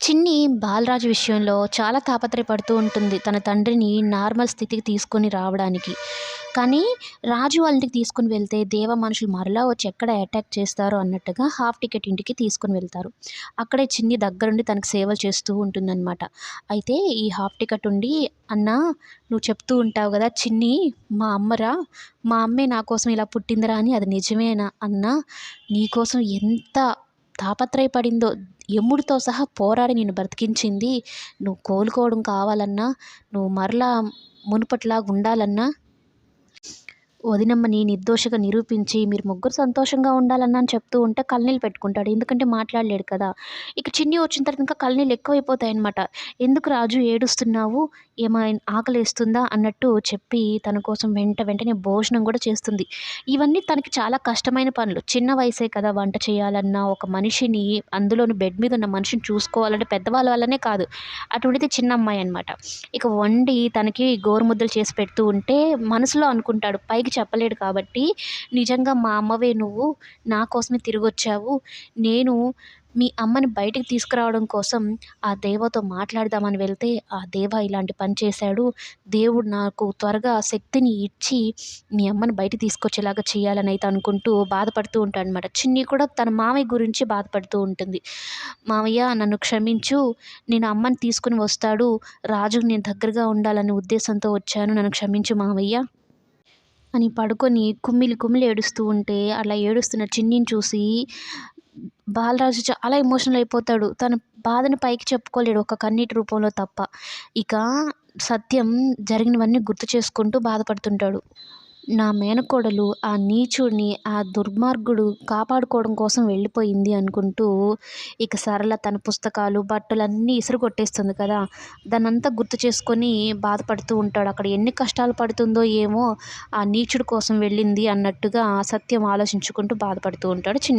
చిన్ని బాలరాజు విషయంలో చాలా తాపత్రయపడుతూ ఉంటుంది. తన తండ్రిని నార్మల్ స్థితికి తీసుకొని రావడానికి. కానీ రాజు వాళ్ళ ఇంటికి తీసుకొని వెళ్తే మనుషులు మరలా వచ్చి ఎక్కడ అటాక్ చేస్తారో అన్నట్టుగా హాఫ్ టికెట్ ఇంటికి తీసుకొని వెళ్తారు. అక్కడే చిన్ని దగ్గరుండి తనకు సేవలు చేస్తూ ఉంటుందన్నమాట. అయితే ఈ హాఫ్ టికెట్ ఉండి, "అన్నా, నువ్వు చెప్తూ ఉంటావు గదా! చిన్ని మా అమ్మరా, మా అమ్మే నా కోసం ఇలా పుట్టిందిరా అని, అది నిజమేనా అన్నా? నీకోసం ఎంత తాపత్రయపడిందో, యముడితో సహా పోరాడి నిన్ను బ్రతికించింది. నువ్వు కోలుకోవడం కావాలన్నా, నువ్వు మరలా మునుపటిలాగా ఉండాలన్నా, వదినమ్మని నిర్దోషిగా నిరూపించి మీరు ముగ్గురు సంతోషంగా ఉండాలన్నా" అని చెప్తూ ఉంటే కళ్ళనీళ్ళు పెట్టుకుంటాడు. ఎందుకంటే మాట్లాడలేడు కదా! ఇక చిన్ని వచ్చిన తర్వాత ఇంకా కళ్ళనీళ్ళు ఎక్కువైపోతాయన్నమాట. "ఎందుకు రాజు ఏడుస్తున్నావు? ఆకలేస్తుందా?" అన్నట్టు చెప్పి తన కోసం వెంటనే భోజనం కూడా చేస్తుంది. ఇవన్నీ తనకి చాలా కష్టమైన పనులు. చిన్న వయసే కదా! వంట చేయాలన్నా, ఒక మనిషిని, అందులోను బెడ్ మీద ఉన్న మనిషిని చూసుకోవాలంటే పెద్దవాళ్ళ వల్లనే కాదు. అటువంటిది చిన్న అమ్మాయి అనమాట. ఇక వండి తనకి గోరుముద్దలు చేసి పెడుతూ ఉంటే మనసులో అనుకుంటాడు. పైకి చెప్పలేడు కాబట్టి, "నిజంగా మా అమ్మవే నువ్వు. నా కోసమే తిరిగొచ్చావు. నేను మీ అమ్మని బయటికి తీసుకురావడం కోసం ఆ దేవతో మాట్లాడదామని వెళ్తే, ఆ దేవ ఇలాంటి పని చేశాడు. దేవుడు నాకు త్వరగా శక్తిని ఇచ్చి మీ అమ్మని బయటికి తీసుకొచ్చేలాగా చేయాలని" అయితే అనుకుంటూ బాధపడుతూ ఉంటాడనమాట. చిన్ని కూడా తన మామయ్య గురించి బాధపడుతూ ఉంటుంది. "మామయ్య, నన్ను క్షమించు. నేను అమ్మని తీసుకొని వస్తాడు. రాజుకి నేను దగ్గరగా ఉండాలనే ఉద్దేశంతో వచ్చాను. నన్ను క్షమించు మావయ్య" అని పడుకొని కుమిలి కుమిలి ఏడుస్తూ ఉంటే, అలా ఏడుస్తున్న చిన్నిని చూసి బాలరాజు చాలా ఎమోషనల్ అయిపోతాడు. తన బాధని పైకి చెప్పుకోలేడు, ఒక కన్నీటి రూపంలో తప్ప. ఇక సత్యం జరిగినవన్నీ గుర్తు చేసుకుంటూ బాధపడుతుంటాడు. నా మేనకోడలు ఆ నీచుడిని, ఆ దుర్మార్గుడు కాపాడుకోవడం కోసం వెళ్ళిపోయింది అనుకుంటూ, ఇక సరళ తన పుస్తకాలు, బట్టలన్నీ ఇసురు కొట్టేస్తుంది కదా! దాన్నంతా గుర్తు చేసుకొని బాధపడుతూ ఉంటాడు. అక్కడ ఎన్ని కష్టాలు పడుతుందో ఏమో, ఆ నీచుడి కోసం వెళ్ళింది అన్నట్టుగా సత్యం ఆలోచించుకుంటూ బాధపడుతూ ఉంటాడు.